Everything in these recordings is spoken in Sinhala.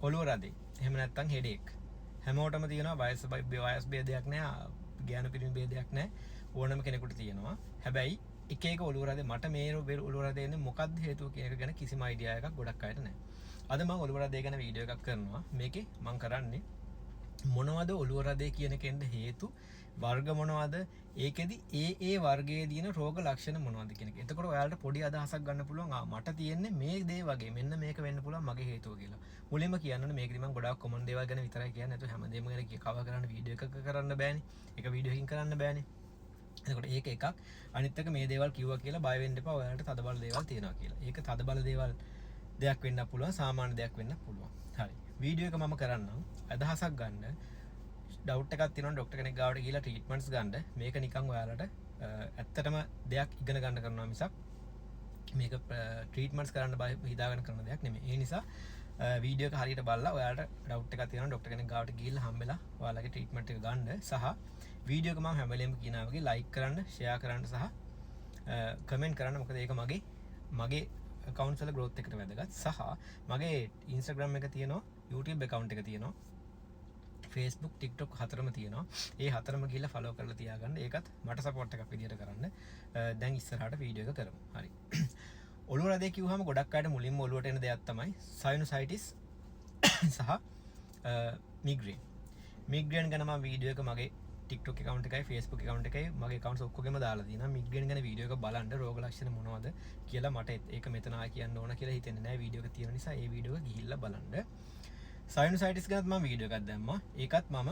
ඔළුව රදේ. එහෙම නැත්නම් හෙඩේක්. හැමෝටම තියෙනවා වයස් භේදයක් නැහැ. ඥාන පිරිමි භේදයක් නැහැ. ඕනම කෙනෙකුට තියෙනවා. හැබැයි එක එක ඔළුව රදේ මට මේ ඔළුව රදේ එන්නේ මොකක්ද හේතුව කියන එක ගැන කිසිම අයිඩියා එකක් ගොඩක් අයට නැහැ. අද මම ඔළුව රදේ ගැන වීඩියෝ එකක් කරනවා. මේකේ මම කරන්නේ මොනවද ඔළුව රදේ කියන කෙන්ද හේතු වර්ග මොනවද ඒකෙදි ඒ වර්ගයේ තියෙන රෝග ලක්ෂණ මොනවද කියන එක. එතකොට ඔයාලට පොඩි අදහසක් ගන්න පුළුවන් මට තියෙන්නේ මේ දේ වගේ මෙන්න මේක වෙන්න පුළුවන් මගේ හේතුව කියලා. මුලින්ම කියන්නනේ මේකෙදි මම ගොඩාක් කොමන් දේවල් ගැන විතරයි කියන්නේ. නැත්නම් හැමදේම ගැන කවර් කරන්න වීඩියෝ එකක කරන්න බෑනේ. එක වීඩියෝ එකකින් කරන්න බෑනේ. එතකොට ඒක එකක්. අනිත් එක මේ දේවල් කිව්වා කියලා බය වෙන්න එපා. ඔයාලට තදබල දේවල් තියෙනවා කියලා. ඒක තදබල දේවල් දෙයක් වෙන්න පුළුවන් සාමාන්‍ය දෙයක් වෙන්න පුළුවන්. හරි. වීඩියෝ එක මම කරන්නම් අදහසක් ගන්න ඩවුට් එකක් තියෙනවා ડોක්ටර් කෙනෙක් ගාවට ගිහලා ට්‍රීට්මන්ට්ස් ගන්න මේක නිකන් ඔයාලට ඇත්තටම දෙයක් ඉගෙන ගන්න කරනවා මිසක් මේක ට්‍රීට්මන්ට්ස් කරන්න බය හිතාගෙන කරන දෙයක් නෙමෙයි. ඒ නිසා වීඩියෝ එක හරියට බලලා ඔයාලට ඩවුට් එකක් තියෙනවා ડોක්ටර් කෙනෙක් ගාවට ගිහලා හම්බෙලා ඔයාලගේ ට්‍රීට්මන්ට් එක ගන්න සහ වීඩියෝ එක මම හැම වෙලේම කියනවා වගේ ලයික් කරන්න ෂෙයා කරන්න සහ කමෙන්ට් කරන්න මොකද ඒක මගේ account වල growth එකට වැදගත් සහ මගේ Instagram එක තියෙනවා YouTube account එක තියෙනවා Facebook TikTok හතරම තියෙනවා ඒ හතරම ගිහලා follow කරලා තියාගන්න ඒකත් මට support එකක් විදියට කරන්න දැන් ඉස්සරහට වීඩියෝ එක කරමු හරි ඔළුව රදේ කිව්වහම ගොඩක් අයට මුලින්ම ඔළුවට එන දෙයක් තමයි sinusitis සහ migraine ගැන මම වීඩියෝ එක මගේ TikTok account එකයි Facebook account එකයි මගේ accounts ඔක්කොගෙම දාලා තියෙනවා migraine ගැන වීඩියෝ එක බලන්න රෝග ලක්ෂණ මොනවද කියලා මට ඒක මෙතන ආ කියන්න ඕන කියලා හිතෙන්නේ නැහැ වීඩියෝ එක තියෙන නිසා ඒ වීඩියෝ එක ගිහිල්ලා බලන්න sinusitis ගැනත් මම වීඩියෝ එකක් දැම්මා ඒකත් මම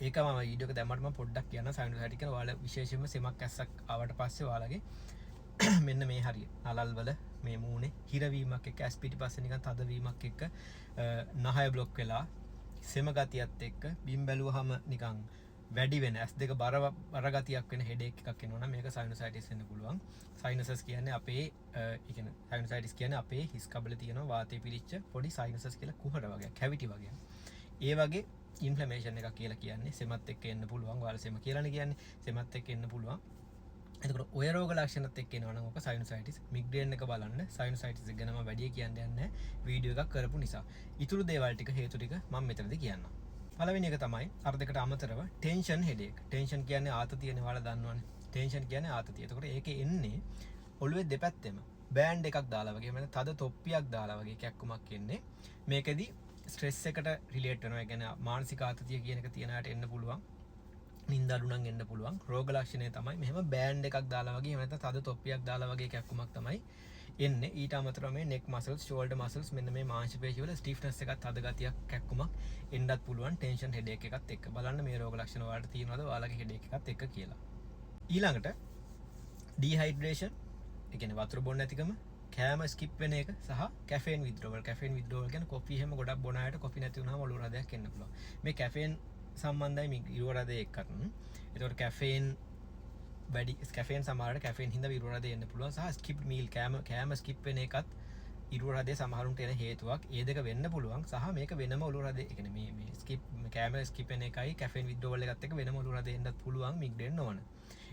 වීඩියෝ එක දැම්මට මම පොඩ්ඩක් කියන්න sinusitis ගැන ඔයාලා විශේෂයෙන්ම සෙමක් ඇස්සක් ආවට පස්සේ ඔයාලගේ මෙන්න මේ හරිය අලල් වල මේ මූණේ හිරවීමක් එක්ක ඇස් පිටිපස්සේ නිකන් තදවීමක් එක්ක නහය බ්ලොක් වෙලා සෙම ගතියත් එක්ක බිම් බැලුවහම නිකන් වැඩි වෙන ඇස් දෙක බර ගතියක් වෙන හෙඩේක් එකක් එනවා නම් මේක sinusitis වෙන්න පුළුවන්. sinuses කියන්නේ අපේ කියන්නේ sinusitis කියන්නේ අපේ හිස් කබල තියෙන වාතය පිරිච්ච පොඩි sinuses කියලා කුහර වගේ cavity වගේ. ඒ වගේ inflammation එකක් කියලා කියන්නේ සෙමත් එක්ක එන්න පුළුවන්. ඔයාලා සෙම කියලානේ කියන්නේ. සෙමත් එක්ක එන්න පුළුවන්. එතකොට ඔය රෝග ලක්ෂණත් එක්ක එනවා නම් ඔක sinusitis migraine එක බලන්න sinusitis එක ගැන මම වැඩි කියන්න යන්නේ වීඩියෝ එකක් කරපු නිසා. ඊටු දේවල් ටික හේතු ටික මම මෙතනදී කියන්නම්. පළවෙනි එක තමයි අර දෙකට අමතරව tension headache. tension කියන්නේ ආතතියනේ ඔයාලා දන්නවනේ. tension කියන්නේ ආතතිය. එතකොට ඒකේ එන්නේ ඔළුවේ දෙපැත්තෙම බෑන්ඩ් එකක් දාලා වගේ මම තද තොප්පියක් දාලා වගේ කැක්කුමක් එන්නේ. මේකෙදි ස්ට්‍රෙස් එකට රිලේට් වෙනවා. ඒ කියන්නේ මානසික ආතතිය කියන එක තියන අයට එන්න පුළුවන්. නින්ද අඩු නම් එන්න පුළුවන්. රෝග ලක්ෂණය තමයි මෙහෙම බෑන්ඩ් එකක් දාලා වගේ එහෙම නැත්නම් තද තොප්පියක් දාලා වගේ කැක්කුමක් තමයි එන්නේ. ඊට අමතරව මේ neck muscles, shoulder muscles මෙන්න මේ මාංශ පේශි වල stiffness එකක් තද ගතියක් කැක්කුමක් එන්නත් පුළුවන් tension headache එකත් එක්ක. බලන්න මේ රෝග ලක්ෂණ ඔයාලට තියෙනවද ඔයාලගේ headache එකත් එක්ක කියලා. ඊළඟට dehydration, ඒ කියන්නේ වතුර බොන්න නැතිකම, කෑම skip වෙන එක සහ caffeine withdrawal. caffeine withdrawal කියන්නේ කොෆි හැම ගොඩක් බොන අයට කොෆි නැති වුණාම ඔලුව රදයක් එන්න පුළුවන්. මේ caffeine සම්බන්ධයි මේ ඉරුව රදේ එක්කත්. ඒතකොට caffeine වැඩි caffeine සමහරට caffeine හින්දා ඉරුව රදේ එන්න පුළුවන් සහ skip meal කෑම skip වෙන එකත් ඉරුව රදේ සමහරුන්ට එන හේතුවක්. ඒ දෙක වෙන්න පුළුවන් සහ මේක වෙනම ඔලුව රදේ ඒ කියන්නේ මේ skip කෑම skip වෙන එකයි caffeine withdrawal එකත් එක්ක වෙනම ඔලුව රදේ එන්නත් පුළුවන් migraine නොවන.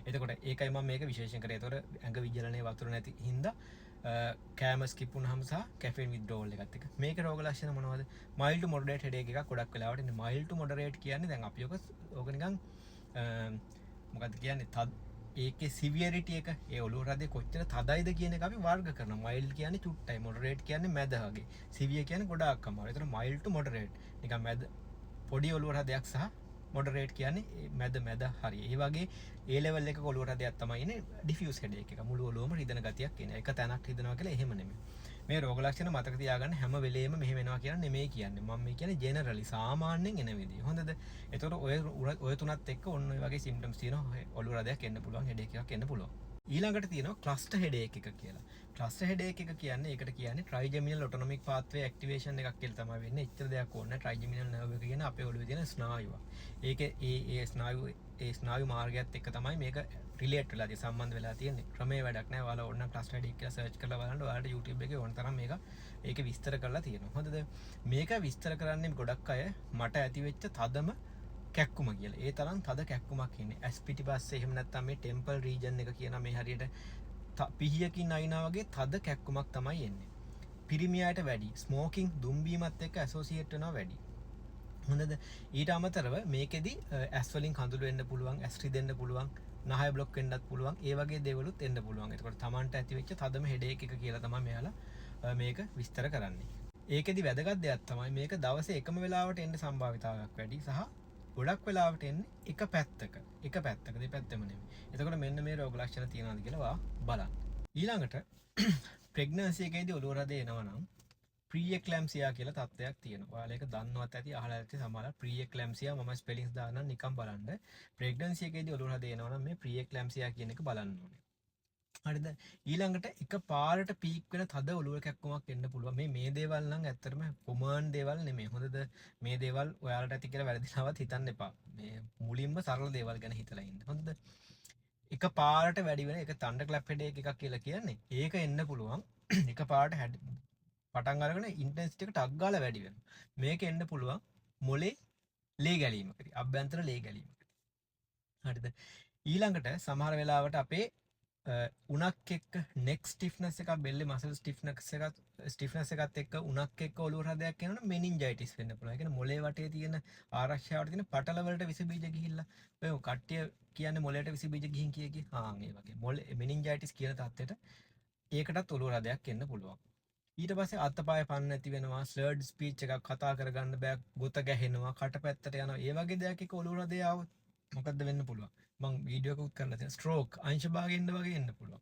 එතකොට ඒකයි මම මේක විශේෂයෙන් කරේ. ඒතකොට ඇඟ විජලනයේ වතුර නැති හින්දා කෑම skip වුණාම සහ caffeine withdrawal එකත් එක්ක. මේකේ රෝග ලක්ෂණ මොනවද? mild to moderate headache එකක් ගොඩක් වෙලාවට ඉන්නේ. mild to moderate කියන්නේ දැන් අපි ඔක නිකන් මොකක්ද කියන්නේ ඒකේ සිවියරිටි එක ඒ ඔලුව රදේ කොච්චර තදයිද කියන එක අපි වර්ග කරනවා. mild කියන්නේ චුට්ටයි, moderate කියන්නේ මැද වගේ. severe කියන්නේ ගොඩාක් අමාරුයි. ඒතර mild to moderate නිකන් මැද පොඩි ඔලුව රදයක් සහ moderate කියන්නේ මැද හරි. ඒ වගේ ඒ level එකක ඔලුව රදයක් තමයි ඉන්නේ diffuse headache එක. මුළු ඔලුවම රිදෙන ගතියක් එන. එක තැනක් රිදෙනවා කියලා එහෙම නෙමෙයි. මේ රෝග ලක්ෂණ මතක තියාගන්න හැම වෙලේම මෙහෙම වෙනවා කියලා නෙමෙයි කියන්නේ. මම මේ කියන්නේ generally සාමාන්‍යයෙන් එන විදිය. හොඳද? ඒතකොට ඔය තුනත් එක්ක ඔන්න ඔය වගේ symptoms තියෙනවා. ඔලුව රදයක් එන්න පුළුවන්, headache එකක් එන්න පුළුවන්. ඊළඟට තියෙනවා cluster headache එක කියලා. cluster headache එක කියන්නේ ඒකට කියන්නේ trigeminal autonomic pathway activation එකක් කියලා තමයි වෙන්නේ. එච්චර දෙයක් ඕනේ නැහැ. trigeminal nerve එක කියන්නේ අපේ ඔළුවේ තියෙන ස්නායුවක්. ඒකේ ඒ ස්නායු මාර්ගයත් එක්ක තමයි මේක රිලේට් වෙලා තියෙන්නේ, සම්බන්ධ වෙලා තියෙන්නේ. ක්‍රමයේ වැඩක් නැහැ. ඔයාලා ඕන නම් cluster headache කියලා සර්ච් කරලා බලන්න. ඔයාලට YouTube එකේ ඕන තරම් මේක විස්තර කරලා තියෙනවා. හොඳද? මේක විස්තර කරන්නේ ගොඩක් අය මට ඇති වෙච්ච තදම කැක්කුම කියලා. ඒ තරම් තද කැක්කුමක් ඉන්නේ. ඇස් පිටිපස්සේ එහෙම නැත්නම් මේ ටෙම්පල් රීජන් එක කියන මේ හරියට පිහියකින් අයිනා වගේ තද කැක්කුමක් තමයි එන්නේ. පිරිමියට වැඩි ස්මෝකින් දුම්බීමත් එක්ක ඇසෝසියේට් වෙනවා වැඩි. හොඳද? ඊට අමතරව මේකෙදි ඇස් වලින් කඳුළු එන්න පුළුවන්, ඇස් රිදෙන්න පුළුවන්, නහය බ්ලොක් වෙන්නත් පුළුවන්. ඒ වගේ දේවලුත් එන්න පුළුවන්. එතකොට Tamanට ඇති වෙච්ච තදම හෙඩේක් එක කියලා තමයි මෙයාලා මේක විස්තර කරන්නේ. ඒකෙදි වැදගත් දෙයක් තමයි මේක දවසේ එකම වෙලාවට එන්න සම්භාවිතාවයක් වැඩි සහ ගොඩක් වෙලාවට එන්නේ එක පැත්තක දෙපැත්තම නෙමෙයි. එතකොට මෙන්න මේ රෝග ලක්ෂණ තියෙනවාද කියලා බලන්න. ඊළඟට ප්‍රෙග්නන්සි එකේදී ඔලුව රද එනවා නම් ප්‍රීඑක්ලැම්සියා කියලා තත්ත්වයක් තියෙනවා. ඔයාලා ඒක දන්නවත් ඇති අහලා ඇති සමහරවල් ප්‍රීඑක්ලැම්සියා මම ස්පෙලිංස් දාන්නම් නිකන් බලන්න. ප්‍රෙග්නන්සි එකේදී ඔලුව රද එනවා නම් මේ ප්‍රීඑක්ලැම්සියා කියන එක බලන්න ඕනේ. හරිද? ඊළඟට එක පාරට පීක් වෙන තද ඔලුව කැක්කමක් එන්න පුළුවන්. මේ දේවල් නම් ඇත්තටම කොමන් දේවල් නෙමෙයි. හොඳද? මේ දේවල් ඔයාලට ඇති කියලා වැරදිලාවත් හිතන්න එපා. මේ මුලින්ම සරල දේවල් ගැන හිතලා ඉන්න. හොඳද? එක පාරට වැඩි වෙන එක තණ්ඩ ක්ලැප් හෙඩේක් එකක් කියලා කියන්නේ. ඒක එන්න පුළුවන්. එක පාරට පටන් අරගෙන ඉන්ටෙන්සිටි එක ටක් ගාලා වැඩි වෙනවා. මේක එන්න පුළුවන් මොලේ ලේ ගැලීමකට, අභ්‍යන්තර ලේ ගැලීමකට. හරිද? ඊළඟට සමහර වෙලාවට අපේ උණක් එක්ක නෙක් ස්ටිෆ්නස් එකක්, බෙල්ලේ මසල් ස්ටිෆ්නස් එකත් එක්ක උණක් එක්ක ඔලුව රදයක් එනවනම් මෙනින්ජයිටිස් වෙන්න පුළුවන්. ඒ කියන්නේ මොලේ වටේ තියෙන ආරක්ෂාවට තියෙන පටල වලට විස බීජ ගිහිල්ලා ඔය කට්ටිය කියන්නේ මොලේට විස බීජ ගිහින් කිය ඒ වගේ මොලේ මෙනින්ජයිටිස් කියන තත්ත්වෙට ඒකටත් ඔලුව රදයක් එන්න පුළුවන්. ඊට පස්සේ අතපය පන්න නැති වෙනවා, ස්ලර්ඩ් ස්පීච් එකක් කතා කරගන්න බෑ, ගොත ගැහෙනවා, කට පැත්තට යනවා. ඒ වගේ දෙයක් එක්ක ඔලුව රදේ ආවොත් මොකද්ද වෙන්න පුළුවන්? මං වීඩියෝ එකකුත් කරලා තියෙනවා. ස්ට්‍රෝක් අංශ භාගෙන්න වගේ එන්න පුළුවන්.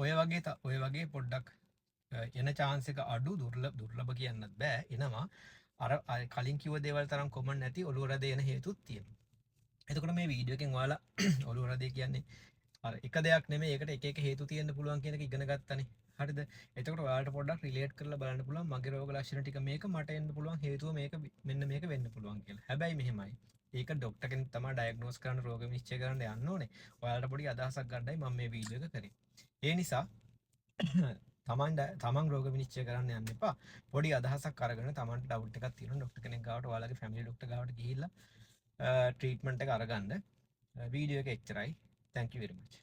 ඔය වගේ පොඩ්ඩක් එන chance එක අඩු, දුර්ලභ කියන්නත් බෑ. එනවා. අර කලින් කිව්ව දේවල් තරම් කොමන් නැති ඔලුව රදේ එන හේතුත් තියෙනවා. එතකොට මේ වීඩියෝ එකෙන් ඔයාලා ඔලුව රදේ කියන්නේ අර එක දෙයක් නෙමෙයි, ඒකට එක හේතු තියෙන්න පුළුවන් කියන එක ඉගෙන ගත්තනේ. හරිද? එතකොට ඔයාලට පොඩ්ඩක් රිලේට් කරලා බලන්න පුළුවන් මගේ රෝග ලක්ෂණ ටික මේක මට එන්න පුළුවන් හේතුව මේක මෙන්න මේක වෙන්න පුළුවන් කියලා. හැබැයි මෙහෙමයි. ඒක ડોක්ටර් කෙනෙක් තමයි ඩයග්නෝස් කරන්න, රෝග විනිශ්චය කරන්න යන්න ඕනේ. ඔයාලට පොඩි අදහසක් ගන්නයි මම මේ වීඩියෝ එක කරේ. ඒ නිසා තමන් රෝග විනිශ්චය කරන්න යන්න එපා. පොඩි අදහසක් අරගෙන තමන්ට ඩවුට් එකක් තියෙනවා ડોක්ටර් කෙනෙක් ගාවට, ඔයාලගේ ෆැමිලි ડોක්ටර් ගාවට ගිහිල්ලා ට්‍රීට්මන්ට් එක අරගන්න. වීඩියෝ එක එච්චරයි. Thank you very much.